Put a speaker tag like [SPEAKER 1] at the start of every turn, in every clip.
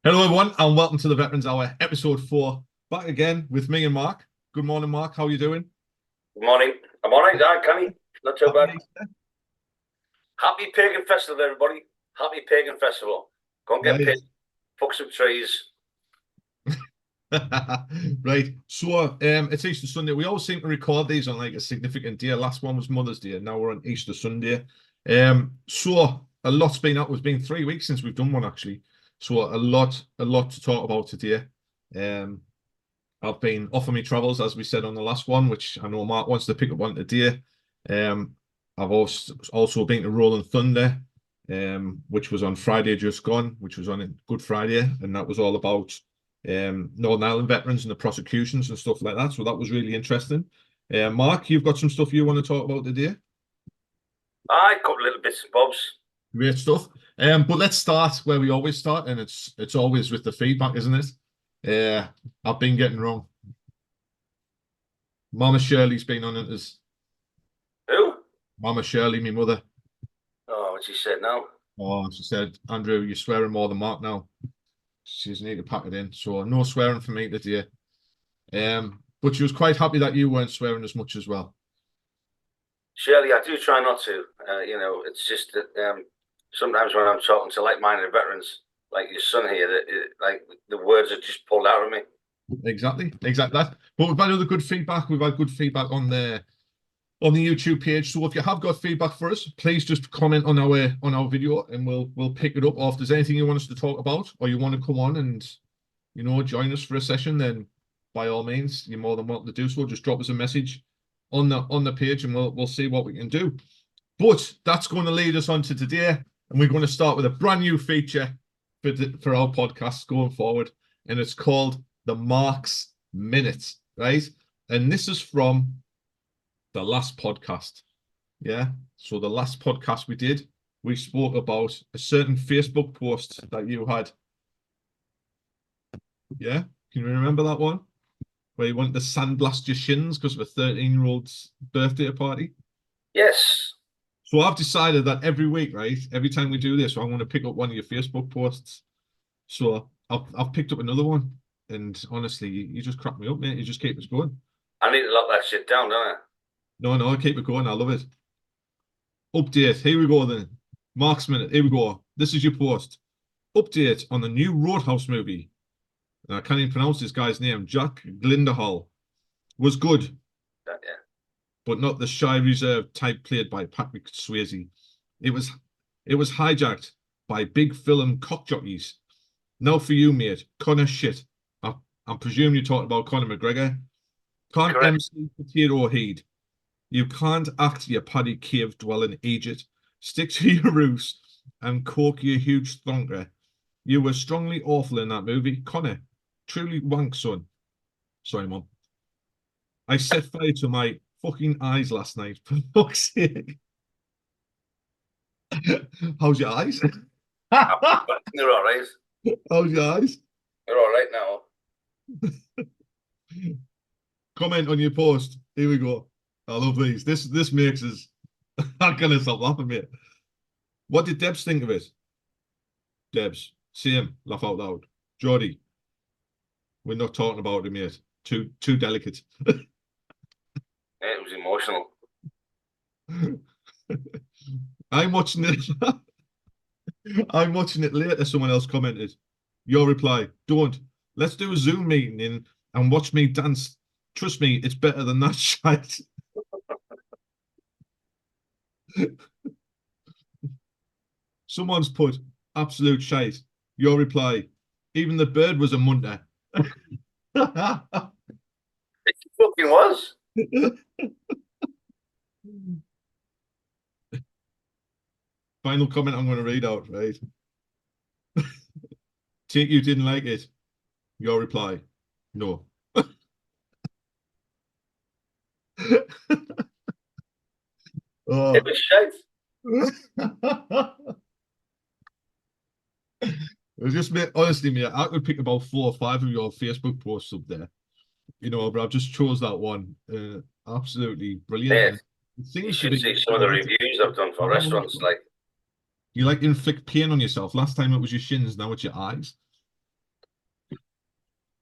[SPEAKER 1] Hello, everyone, and welcome to the Veterans Hour, episode 4. Back again with me and Mark. Good morning, Mark. How are you doing?
[SPEAKER 2] Good morning. I'm all right, Kenny. Not too bad.
[SPEAKER 1] Easter.
[SPEAKER 2] Happy Pagan Festival, everybody. Happy Pagan Festival. Go and get
[SPEAKER 1] Right.
[SPEAKER 2] paid. Fuck some trees.
[SPEAKER 1] Right. So, it's Easter Sunday. We always seem to record these on like a significant day. Last one was Mother's Day, and now we're on Easter Sunday. So a lot's been up. It's been 3 weeks since we've done one, actually. So a lot to talk about today. I've been off of my travels, as we said on the last one, which I know Mark wants to pick up on today. I've also been to Rolling Thunder, which was on Friday just gone, which was on Good Friday, and that was all about Northern Ireland veterans and the prosecutions and stuff like that. So that was really interesting. Mark, you've got some stuff you want to talk about today?
[SPEAKER 2] Aye, a couple little bits and bobs.
[SPEAKER 1] Great stuff. But let's start where we always start, and it's always with the feedback, isn't it? I've been getting wrong. Mama Shirley's been on it as
[SPEAKER 2] Who?
[SPEAKER 1] Mama Shirley, my mother.
[SPEAKER 2] Oh, what's she said now?
[SPEAKER 1] Oh, she said, Andrew, you're swearing more than Mark now. She's need to pack it in. So no swearing for me today. But she was quite happy that you weren't swearing as much as well.
[SPEAKER 2] Shirley, I do try not to. It's just that sometimes when I'm talking to like-minded veterans, like your son here, like the words are just pulled out of me.
[SPEAKER 1] Exactly that. But we've had other good feedback. We've had good feedback on the YouTube page. So if you have got feedback for us, please just comment on our video, and we'll pick it up. Or if there's anything you want us to talk about, or you want to come on and join us for a session, then by all means, you're more than welcome to do so. Just drop us a message on the page, and we'll see what we can do. But that's going to lead us on to today, and we're going to start with a brand new feature for our podcast going forward, and it's called the Mark's Minute, right? And this is from the last podcast. Yeah. So the last podcast we did, we spoke about a certain Facebook post that you had. Yeah. Can you remember that one? Where you wanted to sandblast your shins because of a 13-year-old's birthday party?
[SPEAKER 2] Yes.
[SPEAKER 1] So I've decided that every week, right? Every time we do this, I'm going to pick up one of your Facebook posts. So I've picked up another one. And honestly, you just crack me up, mate. You just keep us going.
[SPEAKER 2] I need to lock that shit down, don't I?
[SPEAKER 1] No, keep it going. I love it. Update. Here we go then. Mark's Minute. Here we go. This is your post. Update on the new Roadhouse movie. I can't even pronounce this guy's name. Jack Gyllenhaal was good,
[SPEAKER 2] Yeah.
[SPEAKER 1] but not the shy, reserved type played by Patrick Swayze. It was hijacked by big film cock jockeys. Now for you, mate. Connor shit. I presume you're talking about Conor McGregor. Can't
[SPEAKER 2] Correct.
[SPEAKER 1] MC potato heed. You can't act your Paddy cave dwelling Egypt. Stick to your roots and cork your huge thonker. You were strongly awful in that movie. Connor, truly wank, son. Sorry, Mum. I set fire to my fucking eyes last night, for fuck's sake. How's your eyes?
[SPEAKER 2] You're all right.
[SPEAKER 1] How's your eyes?
[SPEAKER 2] You're all right now.
[SPEAKER 1] Comment on your post. Here we go. I love these. This makes us. I can't stop laughing, mate. What did Debs think of it? Debs, same. Laugh out loud. Jody, we're not talking about him yet. Too delicate.
[SPEAKER 2] Yeah, it was emotional.
[SPEAKER 1] I'm watching it. I'm watching it later. Someone else commented. Your reply: don't. Let's do a Zoom meeting and watch me dance. Trust me, it's better than that shite. Someone's put absolute shite. Your reply: even the bird was a munter.
[SPEAKER 2] It fucking was.
[SPEAKER 1] Final comment I'm going to read out, right? Take you didn't like it. Your reply: no. Oh.
[SPEAKER 2] It was shite.
[SPEAKER 1] It was just, mate, honestly, mate, I could pick about 4 or 5 of your Facebook posts up there, but I've just chose that one. Absolutely brilliant.
[SPEAKER 2] Yeah. You should see some of the reviews I've done for restaurants. Like,
[SPEAKER 1] you like inflict pain on yourself. Last time it was your shins, now it's your eyes.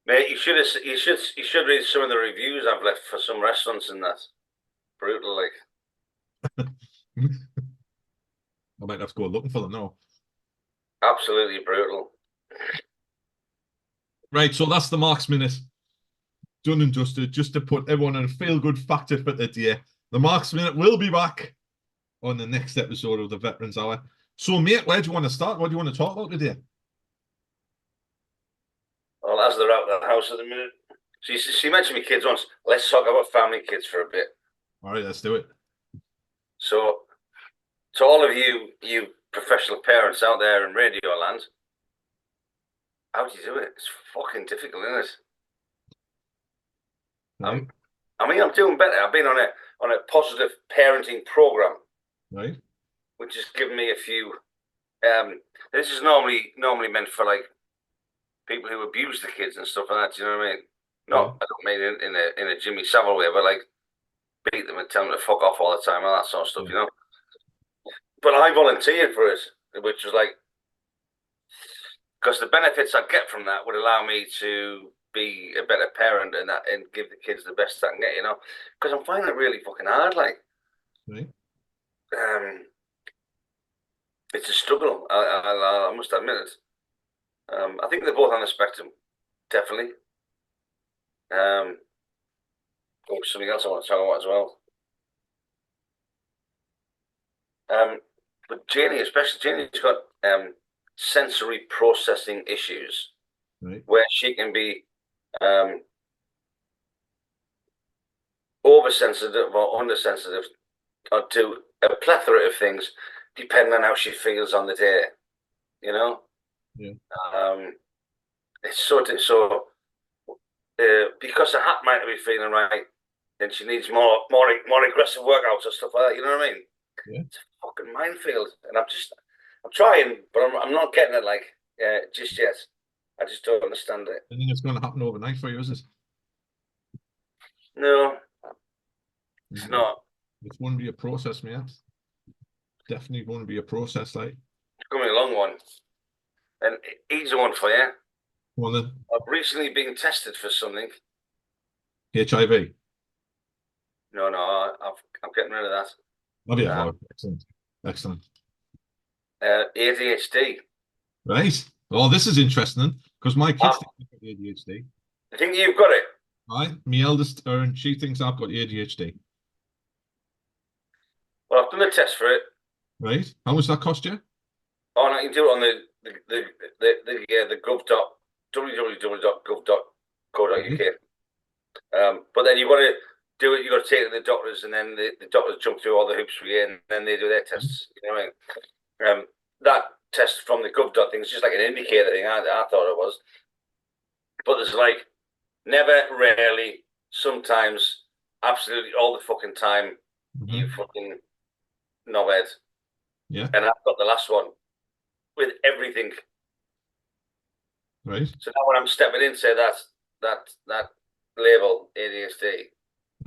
[SPEAKER 2] Mate, you should read some of the reviews I've left for some restaurants and that. Brutal, like.
[SPEAKER 1] I might have to go looking for them now.
[SPEAKER 2] Absolutely brutal.
[SPEAKER 1] Right, so that's the Marks Minute. Done and dusted, just to put everyone in a feel-good factor for the day. The Marks Minute will be back on the next episode of the Veterans Hour. So, mate, where do you want to start? What do you want to talk about today?
[SPEAKER 2] Well, as they're out of the house at the minute. She mentioned me kids once. Let's talk about family kids for a bit.
[SPEAKER 1] All right, let's do it.
[SPEAKER 2] So, to all of you professional parents out there in radio land, how do you do it? It's fucking difficult, isn't it?
[SPEAKER 1] Right.
[SPEAKER 2] I'm doing better. I've been on a positive parenting program,
[SPEAKER 1] Right.
[SPEAKER 2] which has given me a few. This is normally meant for like people who abuse the kids and stuff like that. Do you know what I mean? I don't mean in a Jimmy Savile way, but like beat them and tell them to fuck off all the time and that sort of stuff, you know. But I volunteered for it, which was like, because the benefits I get from that would allow me to be a better parent and give the kids the best I can get, you know. Because I'm finding it really fucking hard, like.
[SPEAKER 1] Right.
[SPEAKER 2] It's a struggle. I must admit it. I think they're both on the spectrum, definitely. Something else I want to talk about as well. But Janie's got sensory processing issues,
[SPEAKER 1] Right.
[SPEAKER 2] where she can be oversensitive or undersensitive to a plethora of things, depending on how she feels on the day. You know.
[SPEAKER 1] Yeah.
[SPEAKER 2] It's so because the hat might not be feeling right, then she needs more aggressive workouts and stuff like that. You know what I mean?
[SPEAKER 1] Yeah.
[SPEAKER 2] It's a fucking minefield, and I'm trying, but I'm not getting it like just yet. I just don't understand it.
[SPEAKER 1] I think it's going to happen overnight for you, is it?
[SPEAKER 2] No, it's not.
[SPEAKER 1] It's going to be a process, mate. Definitely going to be a process, like.
[SPEAKER 2] It's going to be a long one. And easy one for you.
[SPEAKER 1] Well, then.
[SPEAKER 2] I've recently been tested for something.
[SPEAKER 1] HIV.
[SPEAKER 2] No, I'm getting rid of that.
[SPEAKER 1] Oh, yeah. Excellent.
[SPEAKER 2] ADHD.
[SPEAKER 1] Right. Oh, this is interesting because my kids think I've got ADHD.
[SPEAKER 2] I think you've got it.
[SPEAKER 1] Right. My eldest, Erin, she thinks I've got ADHD.
[SPEAKER 2] Well, I've done a test for it.
[SPEAKER 1] Right. How much that cost you?
[SPEAKER 2] Oh, no, you can do it on the www.gov.co.uk. But then you got to do it. You got to take it to the doctors, and then the doctors jump through all the hoops for you, and then they do their tests. You know what I mean? That test from the gov dot thing is just like an indicator thing. I thought it was, but there's like never, rarely, sometimes, absolutely all the fucking time. Mm-hmm. You fucking knobhead.
[SPEAKER 1] Yeah.
[SPEAKER 2] And I've got the last one with everything.
[SPEAKER 1] Right.
[SPEAKER 2] So now when I'm stepping in, say that label ADHD,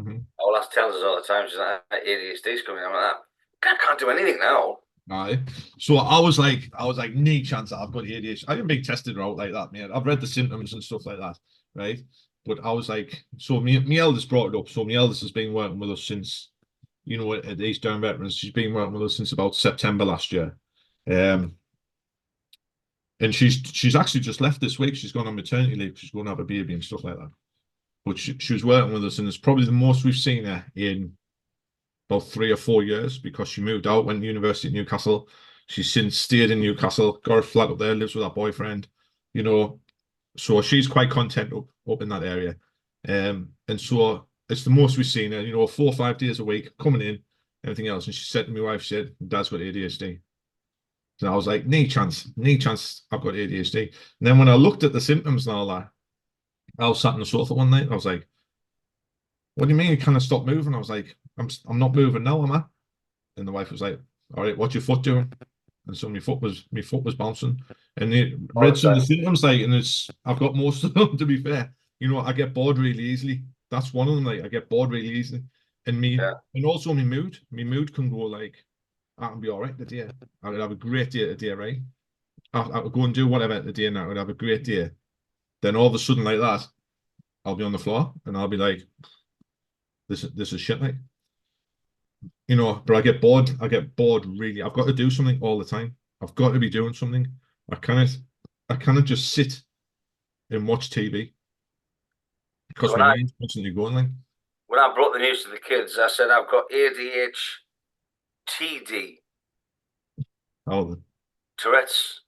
[SPEAKER 1] mm-hmm.
[SPEAKER 2] All that tells us all the time is that ADHD's coming. I'm like, I can't do anything now.
[SPEAKER 1] Aye. So I was like, no chance that I've got ADHD. I haven't been tested out like that, man. I've read the symptoms and stuff like that, right? But I was like, so me eldest brought it up. So my eldest has been working with us since, you know, at East Down Veterans. She's been working with us since about September last year. And she's actually just left this week. She's gone on maternity leave. She's going to have a baby and stuff like that. But she was working with us, and it's probably the most we've seen her in about 3 or 4 years, because she moved out, went to university in Newcastle. She's since stayed in Newcastle, got a flat up there, lives with her boyfriend, you know. So she's quite content up in that area. And so it's the most we've seen her, you know, 4 or 5 days a week, coming in, everything else. And she said to my wife, she said, Dad's got ADHD. So I was like, no chance I've got ADHD. And then when I looked at the symptoms and all that, I was sat on the sofa one night. I was like, what do you mean you kind of stop moving? I was like, I'm not moving now, am I? And the wife was like, all right, what's your foot doing? And so my foot was bouncing. And they read some of the symptoms, like, and I've got most of them, to be fair. You know, I get bored really easily. That's one of them. Like, I get bored really easily. And and also my mood. My mood can go like, I can be all right today. I would have a great day today, right? I would go and do whatever today, and I would have a great day. then all of a sudden like that, I'll be on the floor and I'll be like, this is shit, like, you know. But I get bored. I get bored really. I've got to do something all the time. I've got to be doing something. I cannot just sit and watch TV
[SPEAKER 2] So
[SPEAKER 1] because my mind's constantly going like.
[SPEAKER 2] when I brought the news to the kids, I said I've got ADHD,
[SPEAKER 1] Oh,
[SPEAKER 2] Tourette's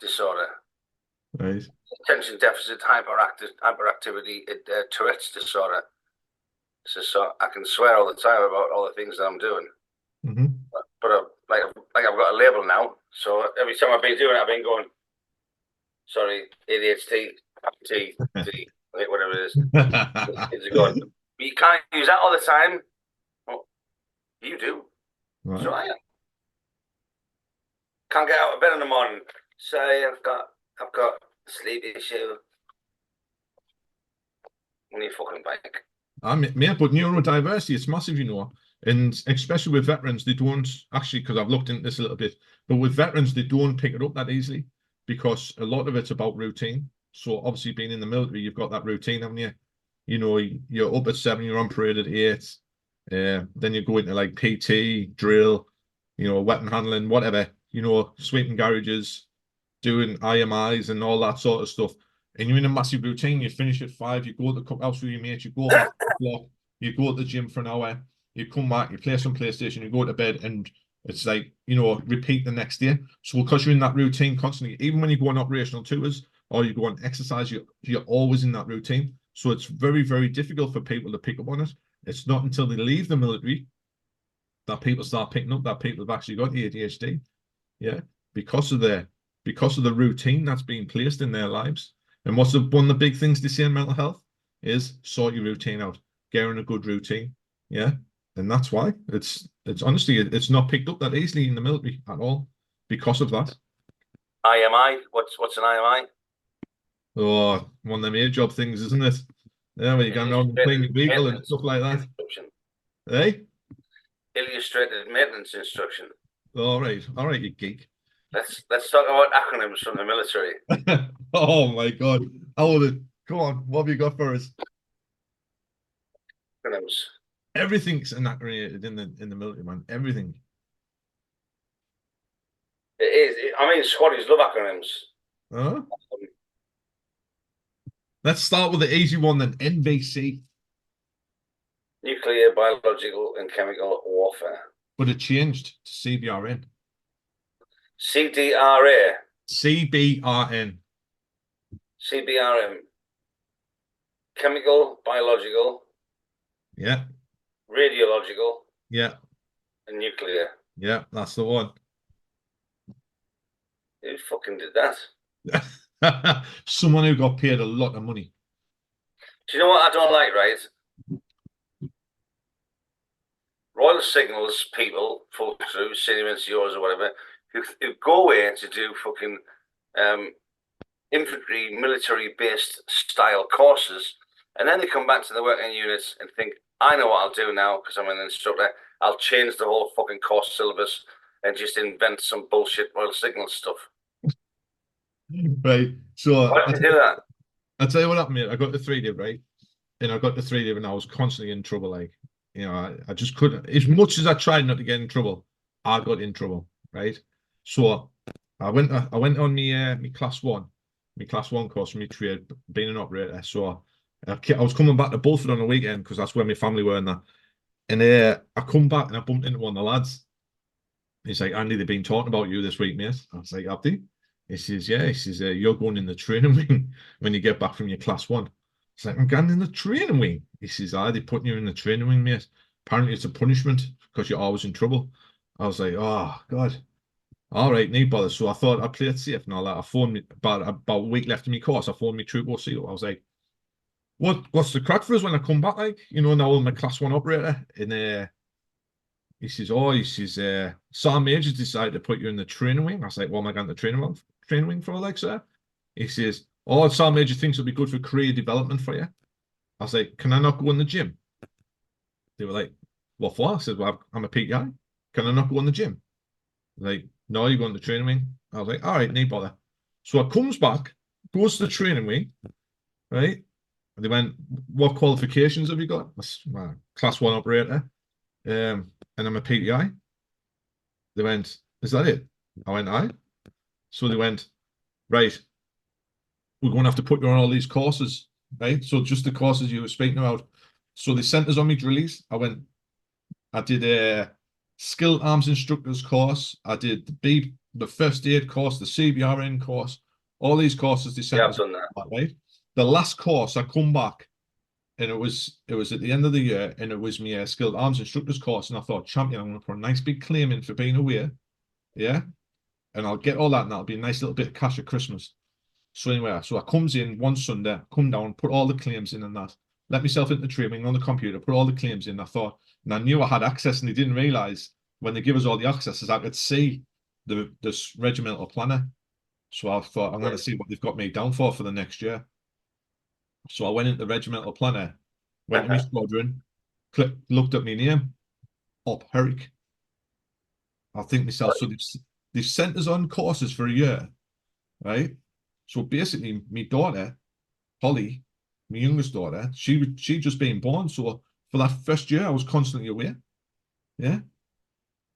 [SPEAKER 2] disorder,
[SPEAKER 1] right.
[SPEAKER 2] attention deficit hyperactivity, Tourette's disorder. So I can swear all the time about all the things that I'm doing.
[SPEAKER 1] Mm-hmm.
[SPEAKER 2] But I've got a label now. So every time I've been doing it, I've been going, sorry, ADHD, whatever it is. Kids are going, but you can't use that all the time. Well, you do.
[SPEAKER 1] Right.
[SPEAKER 2] So I am. Can't get out of bed in the morning. Say I've got a sleep issue. On your fucking bike.
[SPEAKER 1] Yeah, but neurodiversity, it's massive, you know, and especially with veterans, they don't actually, because I've looked into this a little bit, but with veterans, they don't pick it up that easily because a lot of it's about routine. So obviously, being in the military, you've got that routine, haven't you? You know, you're up at 7, you're on parade at 8, then you go into like PT, drill, you know, weapon handling, whatever, you know, sweeping garages, doing IMIs and all that sort of stuff. And you're in a massive routine. You finish at 5, you go to the cookhouse with your mates, you go half the block, you go to the gym for an hour, you come back, you play some PlayStation, you go to bed, and it's like, you know, repeat the next day. So because you're in that routine constantly, even when you go on operational tours or you go on exercise, you're always in that routine. So it's very, very difficult for people to pick up on it. It's not until they leave the military that people start picking up that people have actually got ADHD. Yeah, because of the routine that's being placed in their lives. And what's one of the big things they say in mental health is sort your routine out, get in a good routine. Yeah. And that's why it's honestly, it's not picked up that easily in the military at all because of that.
[SPEAKER 2] IMI? What's an IMI?
[SPEAKER 1] Oh, one of them air job things, isn't it? Yeah, when you go around and clean your vehicle and stuff like that. Hey?
[SPEAKER 2] Illustrated maintenance instruction.
[SPEAKER 1] All right, you geek.
[SPEAKER 2] Let's talk about acronyms from the military.
[SPEAKER 1] Oh my God. How would it? Come on, what have you got for us?
[SPEAKER 2] Acronyms.
[SPEAKER 1] Everything's anachronated in the military, man. Everything.
[SPEAKER 2] It is. I mean, squaddies love acronyms.
[SPEAKER 1] Huh? Let's start with the easy one then. NBC.
[SPEAKER 2] Nuclear, biological, and chemical warfare.
[SPEAKER 1] But it changed to CBRN.
[SPEAKER 2] CDRA.
[SPEAKER 1] CBRN.
[SPEAKER 2] CBRM. Chemical, biological.
[SPEAKER 1] Yeah.
[SPEAKER 2] Radiological.
[SPEAKER 1] Yeah.
[SPEAKER 2] And nuclear.
[SPEAKER 1] Yeah, that's the one.
[SPEAKER 2] Who fucking did that?
[SPEAKER 1] Someone who got paid a lot of money.
[SPEAKER 2] Do you know what I don't like, right? Royal Signals people, folk through, senior NCOs or whatever, who go away to do fucking infantry, military-based style courses, and then they come back to the working units and think, I know what I'll do now because I'm an instructor. I'll change the whole fucking course syllabus and just invent some bullshit Royal Signals stuff.
[SPEAKER 1] Right. So
[SPEAKER 2] why did you do that?
[SPEAKER 1] I'll tell you what happened, mate. I got the 3D, right? And I got the 3D and I was constantly in trouble. Like, you know, I just couldn't, as much as I tried not to get in trouble, I got in trouble, right? So I went on my class one course from my trade, being an operator. So I was coming back to Bulford on the weekend because that's where my family were and that. And I come back and I bumped into one of the lads. He's like, Andy, they've been talking about you this week, mate. I was like, have they? He says, yeah. He says, you're going in the training wing when you get back from your class one. It's like, I'm going in the training wing. He says, they're putting you in the training wing, mate. Apparently it's a punishment because you're always in trouble. I was like, oh, God. All right, no bother. So I thought I'd play it safe and all that. I phoned me about a week left in my course. I phoned me troop OC. I was like, what's the crack for us when I come back? Like, you know, now I'm a class one operator. And he says, Sergeant Major's decided to put you in the training wing. I was like, what am I going to training wing for, like, sir? He says, Sergeant Major thinks it'll be good for career development for you. I was like, can I not go in the gym? They were like, what for? I said, well, I'm a PTI. Can I not go in the gym? Like, no, you're going to the training wing. I was like, all right, no bother. So I comes back goes to the training week, right? And they went, "What qualifications have you got?" Well, class one operator, and I'm a PTI. They went, "Is that it?" I went, "Aye." So they went, "Right, we're going to have to put you on all these courses, right? So just the courses you were speaking about." So they sent us on me drillies. I did a skilled arms instructors course. I did the first aid course, the CBRN course, all these courses they sent
[SPEAKER 2] Yeah, I've
[SPEAKER 1] us,
[SPEAKER 2] done that.
[SPEAKER 1] right? The last course I come back and it was at the end of the year and it was my skilled arms instructors course. And I thought, champion, I'm going to put a nice big claim in for being away. Yeah. And I'll get all that and that'll be a nice little bit of cash at Christmas. So anyway, so I comes in one Sunday, come down, put all the claims in and that. Let myself into training on the computer, put all the claims in. I thought, and I knew I had access, and they didn't realize when they give us all the accesses, I could see this regimental planner. So I thought, I'm going to see what they've got me down for the next year. So I went into the regimental planner, went to my squadron, looked at my name, up Herrick. I think myself, so they've sent us on courses for a year, right? So basically, my daughter Holly, my youngest daughter, she just been born. So for that first year, I was constantly away. Yeah.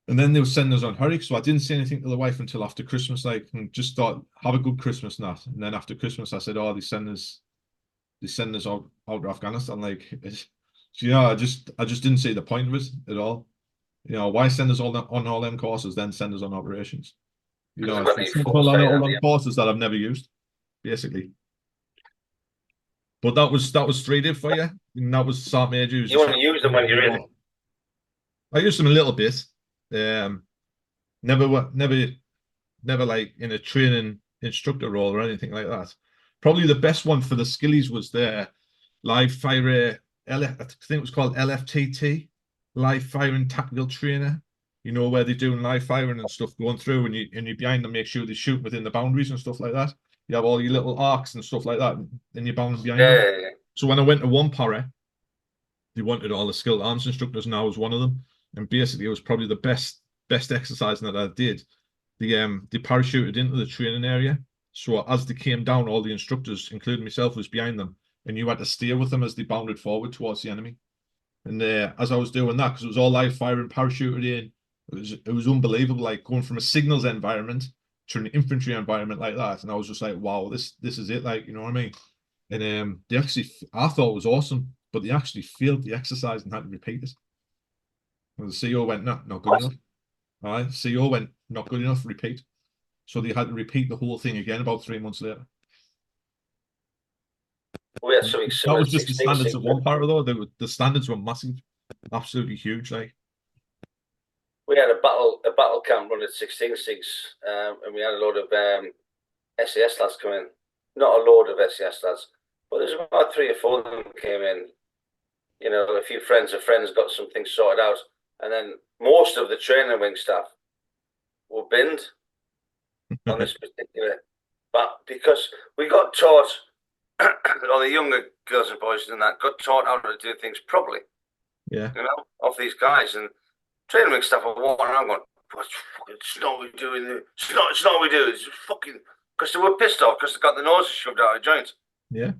[SPEAKER 1] And then they were sending us on hurricane. So I didn't say anything to the wife until after Christmas, like, and just thought, have a good Christmas and that. And then after Christmas, I said, oh, they send us out of Afghanistan. Like, I just didn't see the point of it at all. Why send us on all them courses, then send us on operations?
[SPEAKER 2] Because I've got any
[SPEAKER 1] Send us on
[SPEAKER 2] foresight,
[SPEAKER 1] all
[SPEAKER 2] have
[SPEAKER 1] them
[SPEAKER 2] you?
[SPEAKER 1] courses that I've never used, basically. But that was 3D for you. And that was Sergeant Major. Who's
[SPEAKER 2] You want to use them when you're in.
[SPEAKER 1] I used them a little bit. Um, never like in a training instructor role or anything like that. Probably the best one for the skillies was their live fire LF, I think it was called LFTT, live firing tactical trainer. Where they're doing live firing and stuff going through, and you're behind them, make sure they shoot within the boundaries and stuff like that. You have all your little arcs and stuff like that, and you're bound behind them.
[SPEAKER 2] Yeah.
[SPEAKER 1] So when I went to one para, they wanted all the skilled arms instructors, and I was one of them. And basically, it was probably the best exercising that I did. They parachuted into the training area. So as they came down, all the instructors, including myself, was behind them, and you had to steer with them as they bounded forward towards the enemy. And as I was doing that, because it was all live firing, parachuted in, it was unbelievable. Like going from a signals environment to an infantry environment like that, and I was just like, wow, this is it. Like, you know what I mean? And I thought it was awesome, but they actually failed the exercise and had to repeat it. And the CO went, no, not good
[SPEAKER 2] What?
[SPEAKER 1] enough. All right, CO went, not good enough, repeat. So they had to repeat the whole thing again about 3 months later.
[SPEAKER 2] We had something
[SPEAKER 1] That
[SPEAKER 2] similar
[SPEAKER 1] was
[SPEAKER 2] to
[SPEAKER 1] just the
[SPEAKER 2] 16
[SPEAKER 1] standards
[SPEAKER 2] six.
[SPEAKER 1] of one part, though. The standards were massive, absolutely huge. Like,
[SPEAKER 2] We had a battle camp run at 16-6, and we had a load of SAS lads come in. Not a load of SAS lads, but there's about 3 or 4 of them came in. A few friends of friends got some things sorted out, and then most of the training wing staff were binned on this particular. But because we got taught, or the younger girls and boys and that got taught how to do things properly,
[SPEAKER 1] yeah,
[SPEAKER 2] off these guys, and training wing staff are walking around going, it's not what we do. It's not what we do. It's fucking because they were pissed off because they got the noses shoved out of joint.
[SPEAKER 1] yeah.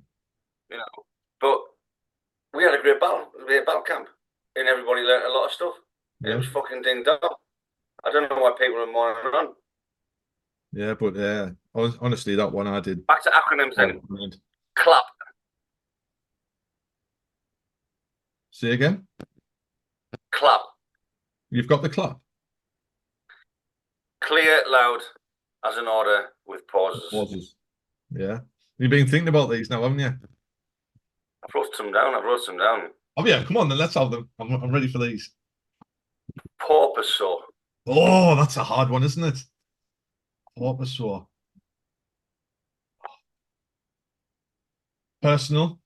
[SPEAKER 2] But we had a great battle camp, and everybody learned a lot of stuff. And it was fucking ding dong. I don't know why people are mourning on.
[SPEAKER 1] Yeah, but honestly, that one I did.
[SPEAKER 2] Back to acronyms then. CLAP.
[SPEAKER 1] Say again.
[SPEAKER 2] CLAP.
[SPEAKER 1] You've got the clap.
[SPEAKER 2] Clear, loud, as an order with pauses.
[SPEAKER 1] Pauses. Yeah. You've been thinking about these now, haven't you?
[SPEAKER 2] I wrote some down.
[SPEAKER 1] Oh yeah, come on then. Let's have them. I'm ready for these.
[SPEAKER 2] Porpoisaur.
[SPEAKER 1] Oh, that's a hard one, isn't it? Porpoisaur. Personal.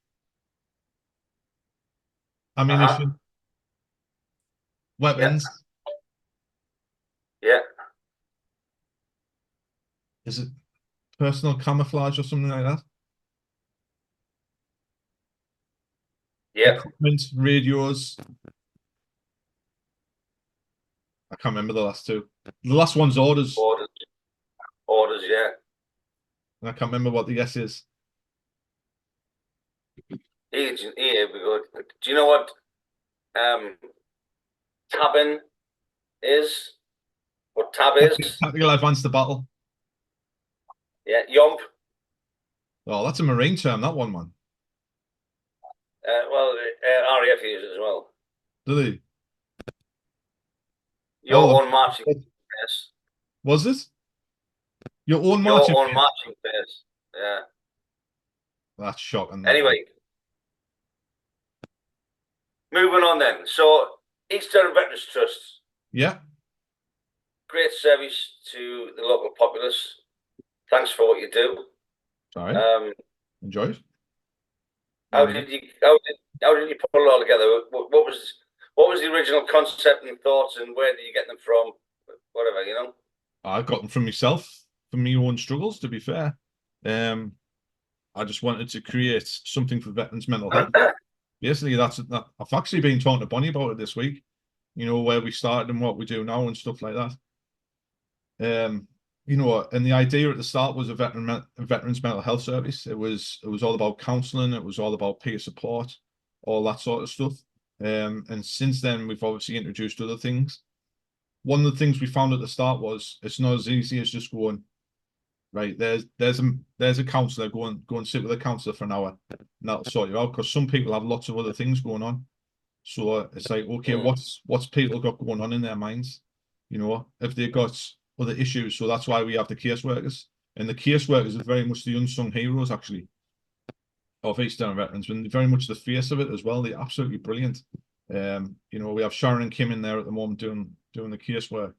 [SPEAKER 1] Ammunition. Weapons.
[SPEAKER 2] Yeah.
[SPEAKER 1] Is it personal camouflage or something like that?
[SPEAKER 2] Yeah.
[SPEAKER 1] Equipment, radios. I can't remember the last two. The last one's orders.
[SPEAKER 2] Orders, yeah.
[SPEAKER 1] And I can't remember what the S is.
[SPEAKER 2] Here we go. Do you know what tabbing is? What tab is?
[SPEAKER 1] Tactical advance to battle.
[SPEAKER 2] Yeah, yomp.
[SPEAKER 1] Oh, that's a Marine term, that one, man.
[SPEAKER 2] Well, RAF uses as well.
[SPEAKER 1] Do they?
[SPEAKER 2] Your
[SPEAKER 1] Oh,
[SPEAKER 2] own marching pace.
[SPEAKER 1] was it? Your own
[SPEAKER 2] Your
[SPEAKER 1] marching
[SPEAKER 2] own
[SPEAKER 1] band?
[SPEAKER 2] marching pace. Yeah.
[SPEAKER 1] That's shocking, that.
[SPEAKER 2] Anyway, moving on then. So, Eastern Veterans Trust,
[SPEAKER 1] Yeah.
[SPEAKER 2] great service to the local populace. Thanks for what you do.
[SPEAKER 1] Sorry. Enjoy it.
[SPEAKER 2] How did you put it all together? What was the original concept and thoughts, and where did you get them from? Whatever, you know.
[SPEAKER 1] I got them from myself, from my own struggles, to be fair. I just wanted to create something for veterans' mental health. Basically, I've actually been talking to Bonnie about it this week, you know, where we started and what we do now and stuff like that. You know, and the idea at the start was a veterans mental health service. It was all about counselling, it was all about peer support, all that sort of stuff. And since then we've obviously introduced other things. One of the things we found at the start was it's not as easy as just going, right, there's a counsellor, go and sit with a counsellor for an hour and that'll sort you out, because some people have lots of other things going on. So it's like, okay, what's people got going on in their minds? You know, if they've got other issues. So that's why we have the caseworkers. And the caseworkers are very much the unsung heroes, actually, of Eastern veterans, and very much the face of it as well. They're absolutely brilliant. You know, we have Sharon and Kim in there at the moment doing the casework.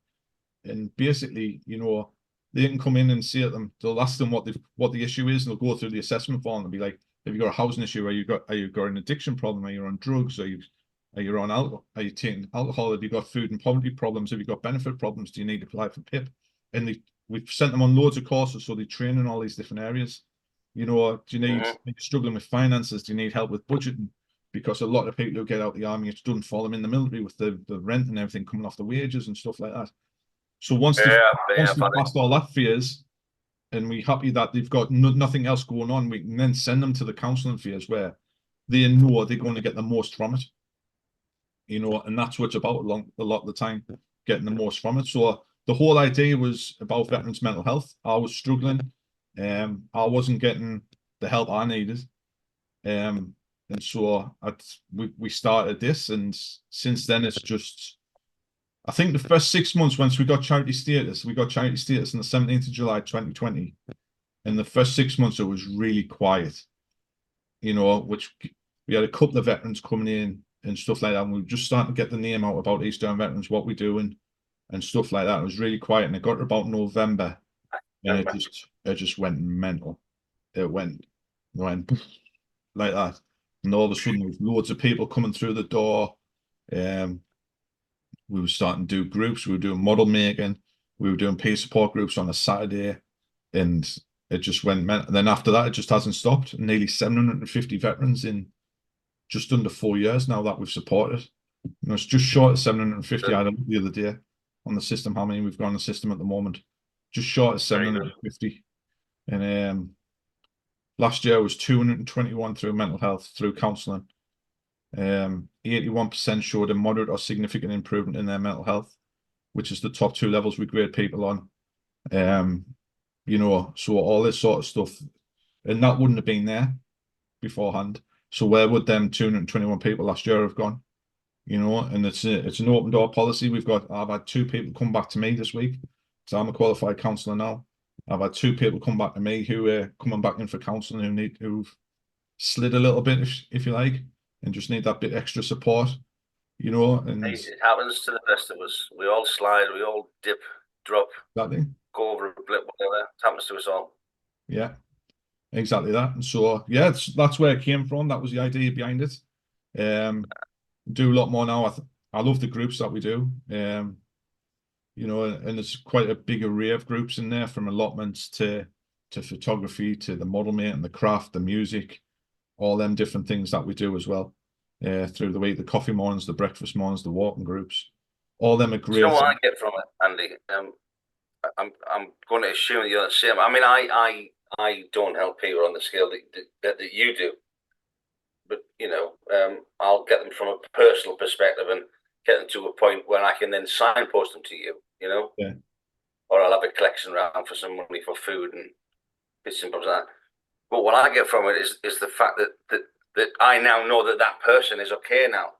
[SPEAKER 1] And basically, you know, they can come in and say to them, they'll ask them what the issue is, and they'll go through the assessment form and be like, have you got a housing issue? Are you got an addiction problem? Are you on drugs? Are you on alcohol? Are you taking alcohol? Have you got food and poverty problems? Have you got benefit problems? Do you need to apply for PIP? And we've sent them on loads of courses, so they train in all these different areas. You know, do you need are you struggling with finances? Do you need help with budgeting? Because a lot of people who get out the army, it doesn't fall them in the military with the rent and everything coming off the wages and stuff like that. So once they've passed all that phase, and we're happy that they've got nothing else going on, we can then send them to the counselling phase where they know they're going to get the most from it. You know, and that's what it's about a lot of the time, getting the most from it. So the whole idea was about veterans' mental health. I was struggling. I wasn't getting the help I needed. And so we started this, and since then it's just, I think the first 6 months once we got charity status on the 17th of July 2020. And the first 6 months it was really quiet, you know, which we had a couple of veterans coming in and stuff like that. And we were just starting to get the name out about Eastern veterans, what we do and stuff like that. It was really quiet, and it got to about November, and it just went mental. It went like that, and all of a sudden there was loads of people coming through the door. We were starting to do groups. We were doing model making. We were doing peer support groups on a Saturday, and it just went mental. And then after that, it just hasn't stopped. Nearly 750 veterans in just under 4 years now that we've supported. You know, it's just short of 750. I don't know the other day on the system how many we've got on the system at the moment. Just short of 750. And last year was 221 through mental health, through counselling. 81% showed a moderate or significant improvement in their mental health, which is the top 2 levels we grade people on. You know, so all this sort of stuff, and that wouldn't have been there beforehand. So where would them 221 people last year have gone? You know, and it's an open door policy. I've had 2 people come back to me this week, so I'm a qualified counsellor now. I've had 2 people come back to me who are coming back in for counselling who've slid a little bit, if you like, and just need that bit extra support. You know, and
[SPEAKER 2] it happens to the best of us. We all slide, we all dip, drop,
[SPEAKER 1] exactly.
[SPEAKER 2] Go over a blip, whatever. It happens to us all.
[SPEAKER 1] Yeah, exactly that. And so yeah, that's where it came from. That was the idea behind it. Do a lot more now. I love the groups that we do. You know, and there's quite a big array of groups in there, from allotments to photography, to the model making, the craft, the music, all them different things that we do as well. Through the week, the coffee mornings, the breakfast mornings, the walking groups, all them are great.
[SPEAKER 2] You know what I get from it, Andy? I'm going to assume that you're the same. I mean, I I don't help people on the scale that you do. But I'll get them from a personal perspective and get them to a point where I can then signpost them to you.
[SPEAKER 1] Yeah.
[SPEAKER 2] Or I'll have a collection round for some money for food and bits and bobs like that. But what I get from it is the fact that I now know that person is okay now.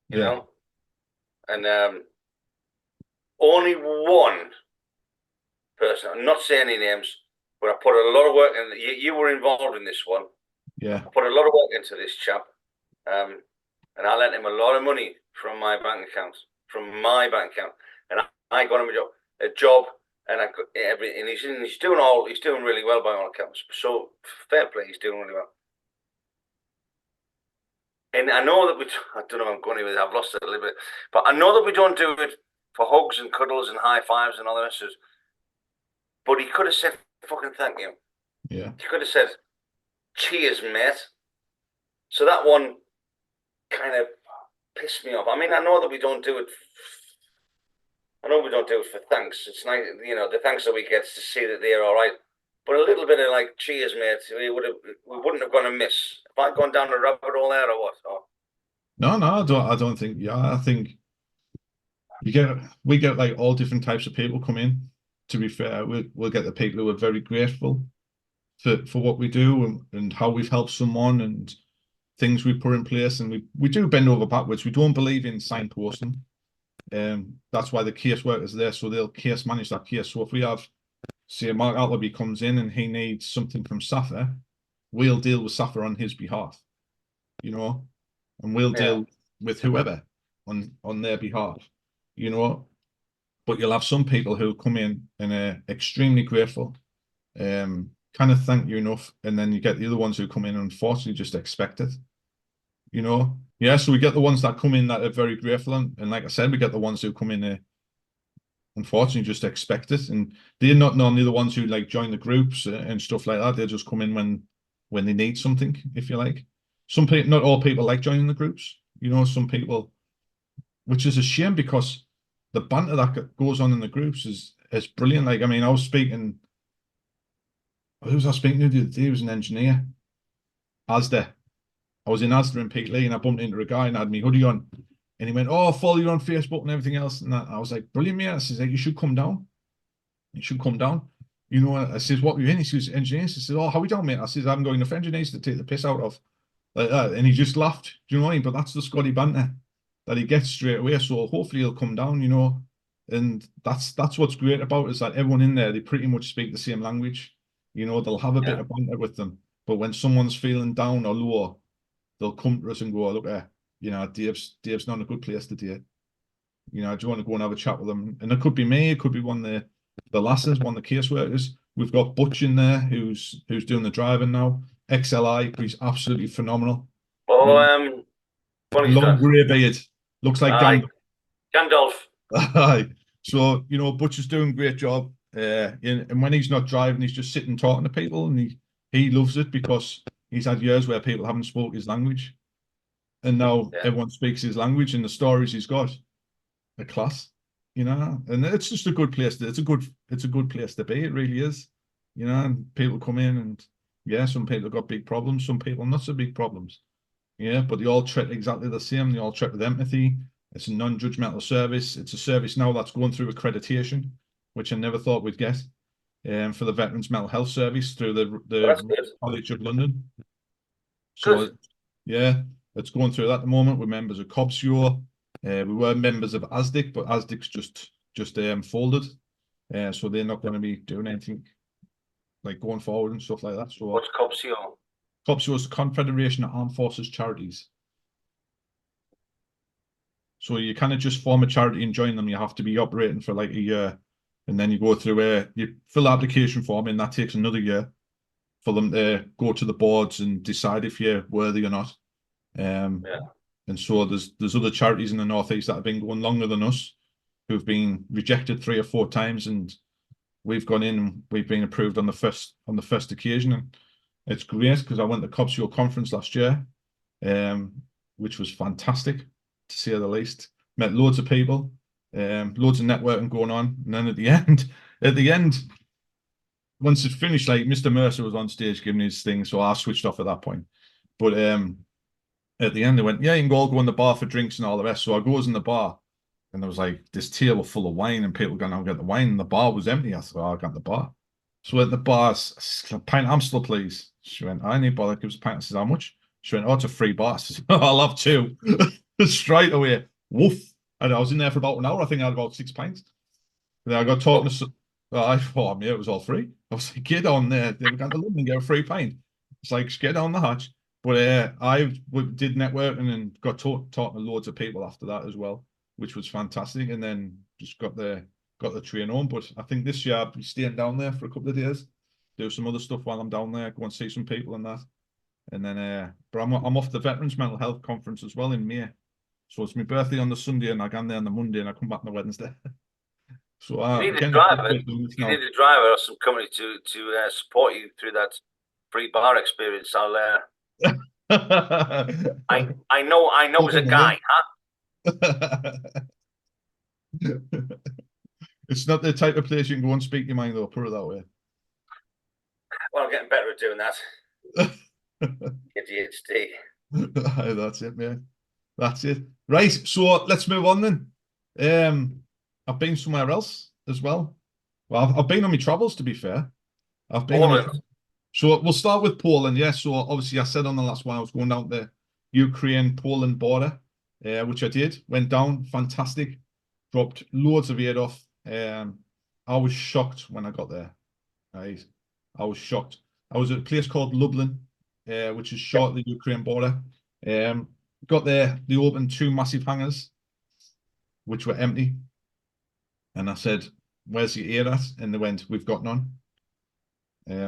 [SPEAKER 2] You know, and only one person. I'm not saying any names, but I put a lot of work in. You were involved in this one.
[SPEAKER 1] Yeah.
[SPEAKER 2] I put a lot of work into this chap, and I lent him a lot of money from my bank account, and I got him a job, and he's doing really well by all accounts. So fair play, he's doing really well. And I know that I don't know if I'm going with it, I've lost it a little bit, but I know that we don't do it for hugs and cuddles and high fives and all the rest of it. But he could have said fucking thank you.
[SPEAKER 1] Yeah.
[SPEAKER 2] He could have said, cheers, mate. So that one kind of pissed me off. I mean, I know we don't do it for thanks. It's nice, the thanks that we get to see that they're all right. But a little bit of like, cheers, mate. We wouldn't have gone amiss. Have I gone down the rabbit hole there or what? Or...
[SPEAKER 1] No, I don't think. Yeah, I think we get like all different types of people come in. To be fair, we'll get the people who are very grateful for what we do and how we've helped someone and things we put in place, and we do bend over backwards. We don't believe in signposting. That's why the casework is there, so they'll case manage that case. So if we have, say, Mark Appleby comes in and he needs something from SAFA, we'll deal with SAFA on his behalf, and we'll deal with whoever on their behalf, But you'll have some people who come in and are extremely grateful, kind of thank you enough, and then you get the other ones who come in and unfortunately just expect it. Yeah, so we get the ones that come in that are very grateful, and like I said, we get the ones who come in unfortunately just expect it, and they're not normally the ones who like join the groups and stuff like that. They just come in when they need something, if you like. Some people, not all people like joining the groups, some people, which is a shame because the banter that goes on in the groups is brilliant. Like, I mean, who was I speaking to the other day? He was an engineer, Asda. I was in Asda in Peakley and I bumped into a guy and had me hoodie on. And he went, "Oh, I'll follow you on Facebook and everything else." And I was like, "Brilliant, mate." I says, "You should come down. You should come down." I says, "What were you in?" He says, "Engineers." I says, "Oh, how we doing, mate?" I says, "I'm going enough engineers to take the piss out of." Like that. And he just laughed. Do you know what I mean? But that's the Scotty banter that he gets straight away. So hopefully he'll come down, And that's what's great about it, is that everyone in there, they pretty much speak the same language. They'll have a bit of banter with them. But when someone's feeling down or low, they'll come to us and go, "Look, Dave's not in a good place today. Do you want to go and have a chat with them?" And it could be me, it could be one of the lasses, one of the caseworkers. We've got Butch in there who's doing the driving now. XLI, he's absolutely phenomenal.
[SPEAKER 2] Oh,
[SPEAKER 1] Long grey beard, looks like Gandalf.
[SPEAKER 2] Gandalf.
[SPEAKER 1] Aye. So Butch is doing a great job. And when he's not driving, he's just sitting talking to people, and he loves it because he's had years where people haven't spoke his language, and now everyone speaks his language, and the stories he's got are class, And it's just a good place. It's a good place to be. It really is, And people come in, and some people have got big problems, some people not so big problems, but they all treat exactly the same. They all treat with empathy. It's a non-judgmental service. It's a service now that's going through accreditation, which I never thought we'd get, for the Veterans Mental Health Service through the College of London. So, it's going through that at the moment. We're members of COBSUO. We were members of ASDIC, but ASDIC's just folded. So they're not going to be doing anything like going forward and stuff like that. So
[SPEAKER 2] what's COBSUO?
[SPEAKER 1] COBSUO is the Confederation of Armed Forces Charities. So you kind of just form a charity and join them. You have to be operating for like a year, and then you go through you fill the application form, and that takes another year for them to go to the boards and decide if you're worthy or not. And so there's other charities in the Northeast that have been going longer than us, who've been rejected 3 or 4 times, and we've gone in and we've been approved on the first occasion. And it's great because I went to COBSUO conference last year, which was fantastic, to say the least. Met loads of people, loads of networking going on, and then at the end, once it finished, like Mr. Mercer was on stage giving his thing, so I switched off at that point. But at the end they went, yeah, you can all go in the bar for drinks and all the rest. So I goes in the bar, and there was like this table full of wine, and people going out and get the wine, and the bar was empty. I thought, oh, I got the bar. So at the bar, a pint of Amstel, please. She went, I need bother, gives a pint. I said, how much? She went, oh, it's a free bar. I said, I'll have two. Straight away. Woof. And I was in there for about an hour. I think I had about 6 pints. Then I got talking to, I thought, yeah, it was all free. I was like, get on there. They were going to London and get a free pint. It's like, just get down the hatch. But did networking and got talking to loads of people after that as well, which was fantastic. And then just got the train home. But I think this year I'll be staying down there for a couple of days, do some other stuff while I'm down there, go and see some people and that. And then, but I'm off the Veterans Mental Health Conference as well in May. So it's my birthday on the Sunday, and I go there on the Monday, and I come back on the Wednesday. So
[SPEAKER 2] you need
[SPEAKER 1] again,
[SPEAKER 2] a driver. You need a driver or some company to support you through that free bar experience. I'll. I know as a guy, huh?
[SPEAKER 1] It's not the type of place you can go and speak your mind, though. Put it that way.
[SPEAKER 2] Well, I'm getting better at doing that. ADHD.
[SPEAKER 1] That's it, man. That's it. Right. So let's move on then. I've been somewhere else as well. Well, I've been on my travels, to be fair. I've been
[SPEAKER 2] Poland.
[SPEAKER 1] So we'll start with Poland. Yeah. So obviously, I said on the last one I was going down the Ukraine-Poland border, which I did. Went down, fantastic. Dropped loads of weight off. I was shocked when I got there. Right. I was shocked. I was at a place called Lublin, which is short of the Ukraine border. Got there, they opened 2 massive hangars, which were empty. And I said, where's the air at? And they went, we've got none.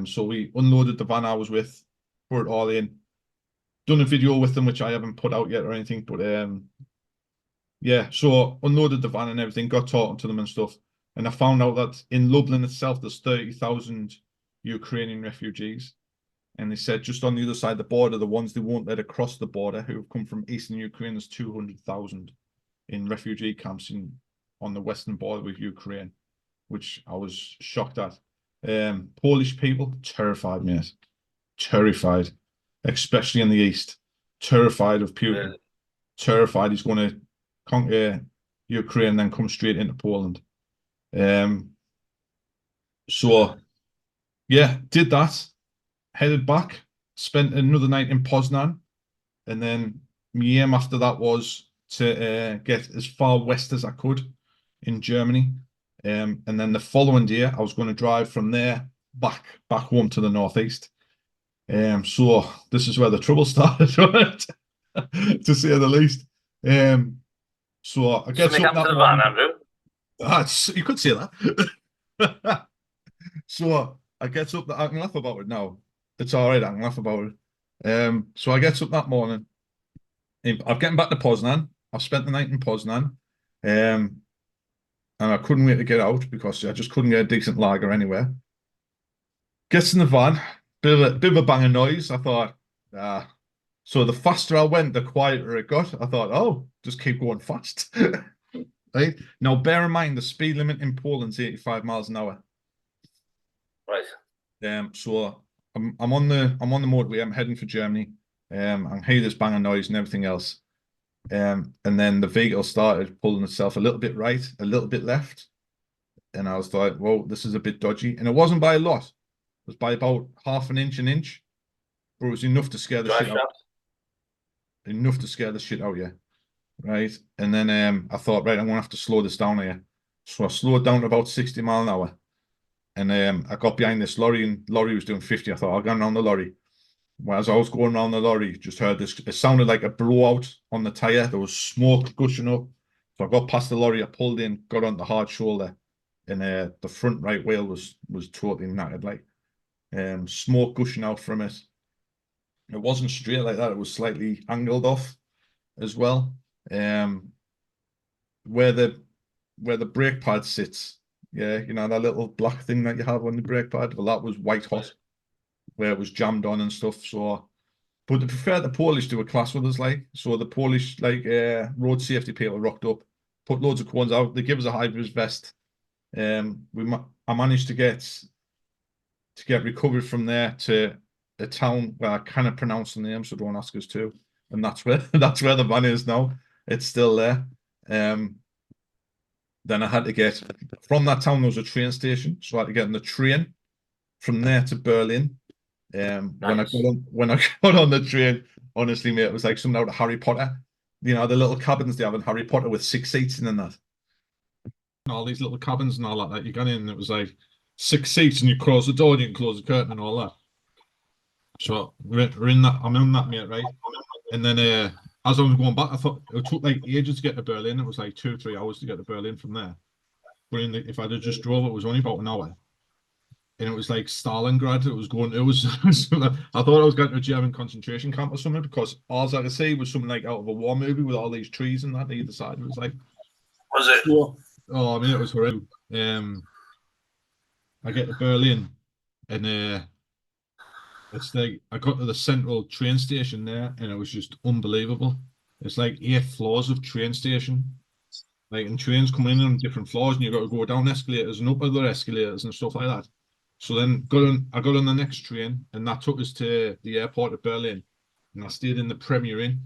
[SPEAKER 1] So we unloaded the van I was with, put it all in, done a video with them, which I haven't put out yet or anything. But yeah, so unloaded the van and everything, got talking to them and stuff. And I found out that in Lublin itself, there's 30,000 Ukrainian refugees. And they said just on the other side of the border, the ones they won't let across the border who have come from eastern Ukraine, there's 200,000 in refugee camps on the western border with Ukraine, which I was shocked at. Polish people, terrified, mate. Terrified, especially in the east. Terrified of Putin.
[SPEAKER 2] Really?
[SPEAKER 1] Terrified he's going to conquer Ukraine and then come straight into Poland. So, yeah, did that. Headed back, spent another night in Poznan, and then my aim after that was to get as far west as I could in Germany. And then the following day, I was going to drive from there back home to the northeast. So this is where the trouble started, to say the least. So I get
[SPEAKER 2] Something happened to the van, Andrew.
[SPEAKER 1] You could say that. So I get up. I can laugh about it now. It's all right. I can laugh about it. So I get up that morning. I'm getting back to Poznan. I've spent the night in Poznan. And I couldn't wait to get out because I just couldn't get a decent lager anywhere. Gets in the van, bit of a bang of noise. I thought, so the faster I went, the quieter it got. I thought, oh, just keep going fast. Right? Now, bear in mind, the speed limit in Poland's 85 miles an hour.
[SPEAKER 2] Right.
[SPEAKER 1] So I'm on the motorway. I'm heading for Germany. I hear this bang of noise and everything else. And then the vehicle started pulling itself a little bit right, a little bit left. And I was like, well, this is a bit dodgy. And it wasn't by a lot. It was by about half an inch. But it was enough to scare the shit out. Enough to scare the shit out, yeah. Right. And then I thought, right, I'm gonna have to slow this down here. So I slowed down to about 60 mile an hour. And I got behind this lorry, and lorry was doing 50. I thought, I'll go around the lorry. As I was going around the lorry, just heard this. It sounded like a blowout on the tire. There was smoke gushing up. So I got past the lorry. I pulled in, got on the hard shoulder, and the front right wheel was totally knackered, like smoke gushing out from it. It wasn't straight like that. It was slightly angled off as well. Where the brake pad sits, yeah, you know, that little black thing that you have on the brake pad. Well, that was white hot, where it was jammed on and stuff. So, but to be fair, the Polish do a class with us, like, so the Polish road safety people rocked up, put loads of cones out. They give us a high vis vest. I managed to get to get recovered from there to a town where I cannot pronounce the name, so don't ask us to. And that's where the van is now. It's still there. Then I had to get from that town. There was a train station, so I had to get on the train from there to Berlin.
[SPEAKER 2] Nice.
[SPEAKER 1] When I got on the train, honestly, mate, it was like something out of Harry Potter. You know, the little cabins they have in Harry Potter with 6 seats in and that. All these little cabins and all that you got in, and it was like 6 seats, and you close the door, and you can close the curtain and all that. So we're in that. I'm in that, mate, right? And then as I was going back, I thought it took like ages to get to Berlin. It was like 2 or 3 hours to get to Berlin from there. But if I'd have just drove, it was only about an hour. And it was like Stalingrad. It was going. It was. I thought I was going to a German concentration camp or something, because all I could see was something like out of a war movie with all these trees and that on either side. It was like.
[SPEAKER 2] Was it?
[SPEAKER 1] Oh, I mean, it was horrible. I get to Berlin, and it's like I got to the central train station there, and it was just unbelievable. It's like 8 floors of train station, like, and trains coming in on different floors, and you got to go down escalators and up other escalators and stuff like that. So then I got on the next train, and that took us to the airport of Berlin, and I stayed in the Premier Inn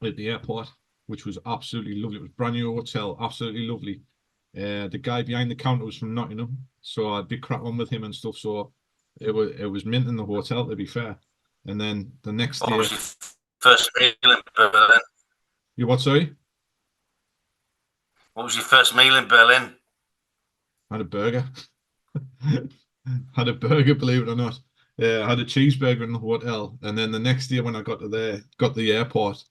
[SPEAKER 1] at the airport, which was absolutely lovely. It was a brand new hotel, absolutely lovely. The guy behind the counter was from Nottingham, so I did crack on with him and stuff. So it was mint in the hotel, to be fair. And then the next
[SPEAKER 2] What
[SPEAKER 1] day,
[SPEAKER 2] was your first meal in Berlin?
[SPEAKER 1] you what? Sorry,
[SPEAKER 2] What was your first meal in Berlin?
[SPEAKER 1] had a burger. Had a burger, believe it or not. I had a cheeseburger in the hotel, and then the next day when I got to the airport,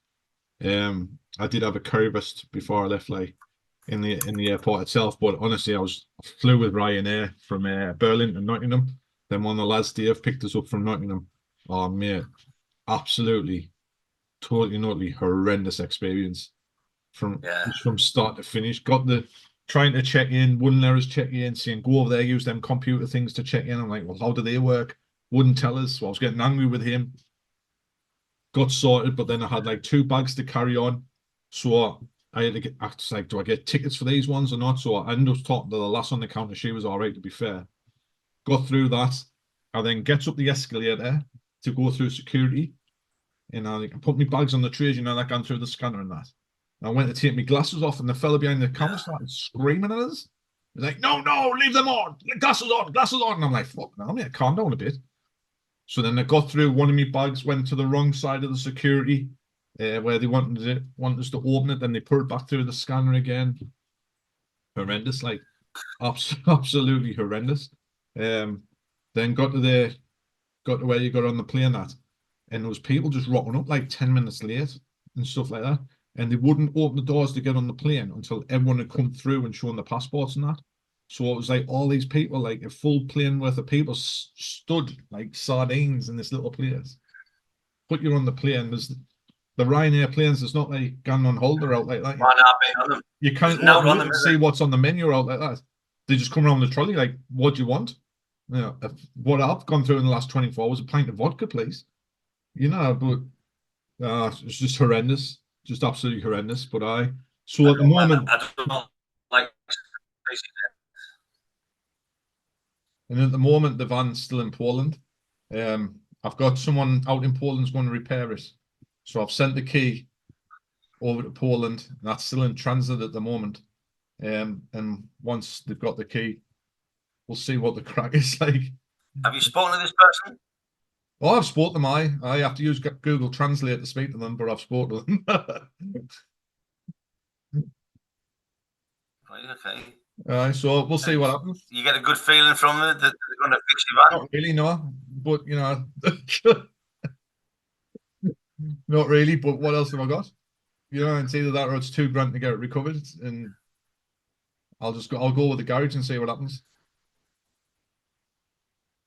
[SPEAKER 1] I did have a currywurst before I left, like in the airport itself. But honestly, I flew with Ryanair from Berlin to Nottingham. Then one of the lads, Dave, picked us up from Nottingham. Oh mate, absolutely, totally horrendous experience from start to finish. Got the trying to check in, wouldn't let us check in, saying go over there, use them computer things to check in. I'm like, well, how do they work? Wouldn't tell us. So I was getting angry with him. Got sorted, but then I had like 2 bags to carry on. So I had to get, I was like, do I get tickets for these ones or not? So I ended up talking to the lass on the counter. She was all right, to be fair. Got through that. I then gets up the escalator to go through security. And I put my bags on the trays, like going through the scanner and that. I went to take my glasses off, and the fella behind the counter started screaming at us. He's like, no, leave them on. Glasses on, glasses on. And I'm like, fuck now, mate, calm down a bit. So then I got through, one of my bags went to the wrong side of the security, where they wanted us to open it. Then they put it back through the scanner again. Horrendous, like absolutely horrendous. Then got to where you got on the plane, and there was people just rocking up like 10 minutes late and stuff like that. And they wouldn't open the doors to get on the plane until everyone had come through and shown the passports and that. So it was like all these people, like a full plane worth of people, stood like sardines in this little place. Put you on the plane. There's the Ryanair planes. There's not like going on hold or out like that. You can't open it and see what's on the menu out like that. They just come around the trolley like, what do you want? What I've gone through in the last 24 hours, a pint of vodka, please. But it's just horrendous. Just absolutely horrendous. But so at the moment,
[SPEAKER 2] I don't like.
[SPEAKER 1] And at the moment, the van's still in Poland. I've got someone out in Poland who's going to repair it. So I've sent the key over to Poland. And that's still in transit at the moment. And once they've got the key, we'll see what the crack is like.
[SPEAKER 2] Have you spoken to this person?
[SPEAKER 1] Oh, I've spoken to them. I have to use Google Translate to speak to them, but I've spoken to them.
[SPEAKER 2] Right, okay.
[SPEAKER 1] So we'll see what happens.
[SPEAKER 2] You get a good feeling from it that they're going to fix your van?
[SPEAKER 1] Not really, no. But not really. But what else have I got? It's either that or it's $2,000 to get it recovered, and I'll go with the garage and see what happens.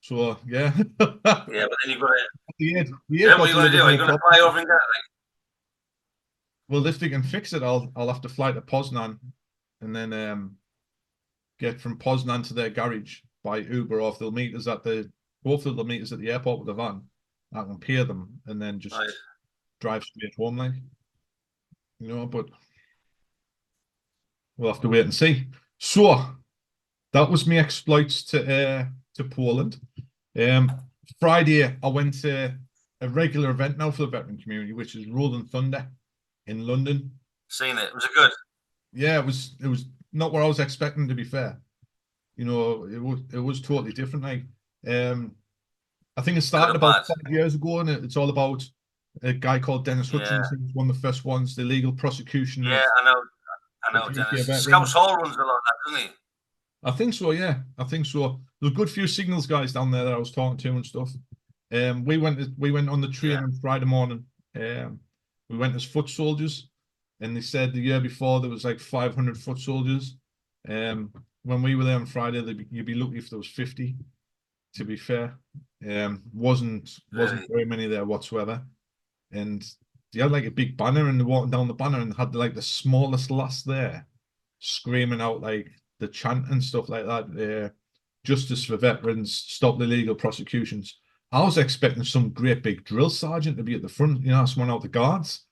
[SPEAKER 1] So yeah.
[SPEAKER 2] Yeah, but then you've got to.
[SPEAKER 1] Yeah,
[SPEAKER 2] what are you going to do? Are you going to fly over and get it?
[SPEAKER 1] Well, if they can fix it, I'll have to fly to Poznan, and then get from Poznan to their garage by Uber, or if they'll meet us hopefully they'll meet us at the airport with the van. I can pay them and then just drive straight home, like. But we'll have to wait and see. So that was me exploits to to Poland. Friday, I went to a regular event now for the veteran community, which is Rolling Thunder in London.
[SPEAKER 2] Seen it. Was it good?
[SPEAKER 1] Yeah, it was not what I was expecting, to be fair. You know, it was totally different. Like, I think it started about 5 years ago, and it's all about a guy called Dennis Hutchins. He was one of the first ones, the legal prosecution.
[SPEAKER 2] Yeah, I know Dennis. Scouts Hall runs a lot of that, doesn't he?
[SPEAKER 1] I think so, yeah. I think so. There's a good few signals guys down there that I was talking to and stuff. We went on the train on Friday morning. We went as foot soldiers, and they said the year before there was like 500 foot soldiers. When we were there on Friday, you'd be lucky if there was 50. To be fair, wasn't very many there whatsoever. And they had like a big banner, and they walking down the banner and had like the smallest lass there screaming out like the chant and stuff like that. Justice for veterans, stop the illegal prosecutions. I was expecting some great big drill sergeant to be at the front, you know, someone out the guards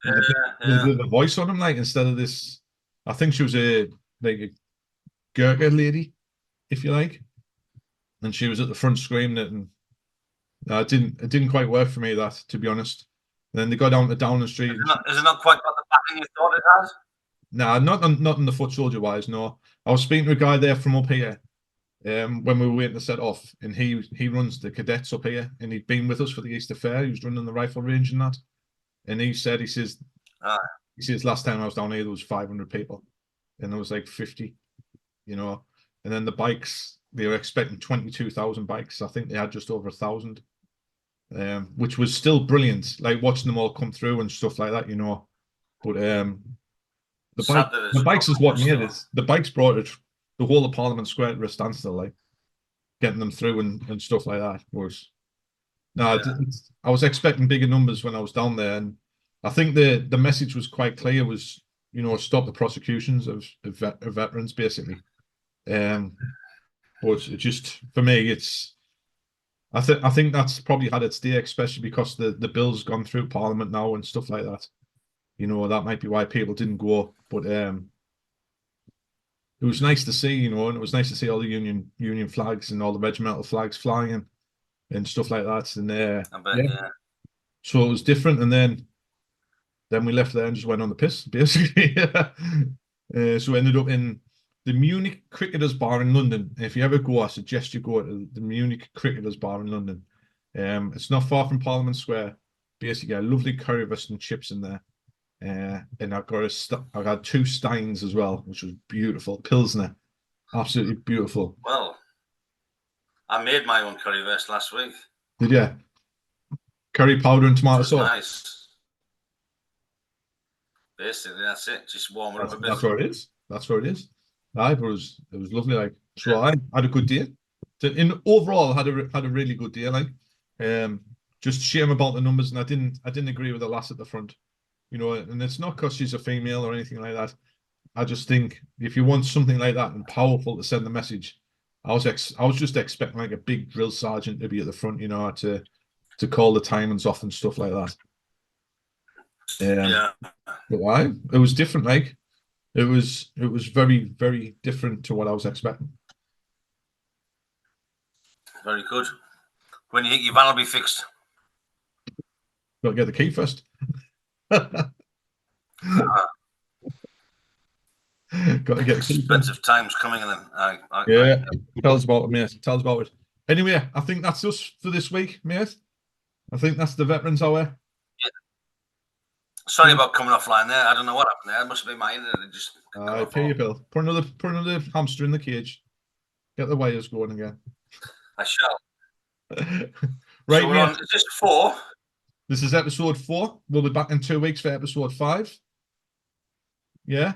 [SPEAKER 1] with a bit of a voice on him, like, instead of this. I think she was a Gurkha lady, if you like, and she was at the front screaming it, and it didn't quite work for me, that, to be honest. And then they got down to Downing Street.
[SPEAKER 2] Is it not quite got the backing you thought it has?
[SPEAKER 1] Nah, not in the foot soldier wise. No, I was speaking to a guy there from up here, when we were waiting to set off, and he runs the cadets up here, and he'd been with us for the Easter Fair. He was running the rifle range and that, and he says last time I was down here there was 500 people, and there was like 50, you know, and then the bikes, they were expecting 22,000 bikes. I think they had just over 1,000, which was still brilliant, like watching them all come through and stuff like that, you know. But the bikes is what made it. The bikes brought it, the whole of Parliament Square to a standstill, like getting them through and stuff like that. I was expecting bigger numbers when I was down there, and I think the message was quite clear. Was, you know, stop the prosecutions of veterans, basically. But it just, for me, I think that's probably had its day, especially because the bill's gone through Parliament now and stuff like that. You know, that might be why people didn't go. But it was nice to see, you know, and it was nice to see all the union flags and all the regimental flags flying and stuff like that. And so it was different. And then we left there and just went on the piss, basically. So we ended up in the Munich Cricketers Bar in London. If you ever go, I suggest you go to the Munich Cricketers Bar in London. It's not far from Parliament Square. Basically, a lovely currywurst and chips in there. And I had 2 Steins as well, which was beautiful. Pilsner, absolutely beautiful.
[SPEAKER 2] Well, I made my own currywurst last week.
[SPEAKER 1] Did you? Curry powder and tomato sauce.
[SPEAKER 2] Nice. Basically, that's it. Just warm it up a bit.
[SPEAKER 1] That's what it is. That's what it is. It was lovely. Like, so I had a good day. Overall, I had a really good day. Like, just shame about the numbers, and I didn't agree with the lass at the front. You know, and it's not because she's a female or anything like that. I just think if you want something like that and powerful to send the message, I was just expecting like a big drill sergeant to be at the front, you know, to call the timings off and stuff like that. But why? It was different. Like, it was very, very different to what I was expecting.
[SPEAKER 2] Very good. When you think your van will be fixed?
[SPEAKER 1] Got to get the key first. Got to get
[SPEAKER 2] expensive times coming in.
[SPEAKER 1] Tell us about it, mate. Tell us about it. Anyway, I think that's us for this week, mate. I think that's the Veterans Hour.
[SPEAKER 2] Yeah. Sorry about coming offline there. I don't know what happened there. It must have been my internet. It just
[SPEAKER 1] pay your bill. Put another hamster in the cage. Get the wires going again.
[SPEAKER 2] I shall.
[SPEAKER 1] Right,
[SPEAKER 2] so we're on, is this 4?
[SPEAKER 1] This is episode 4. We'll be back in 2 weeks for episode 5. Yeah.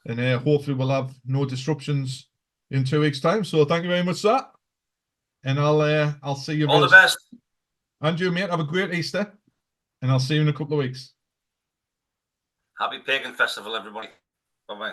[SPEAKER 1] And hopefully we'll have no disruptions in 2 weeks' time. So thank you very much for that. And I'll see you.
[SPEAKER 2] All the best.
[SPEAKER 1] And you, mate. Have a great Easter. And I'll see you in a couple of weeks.
[SPEAKER 2] Happy Pagan Festival, everybody. Bye-bye.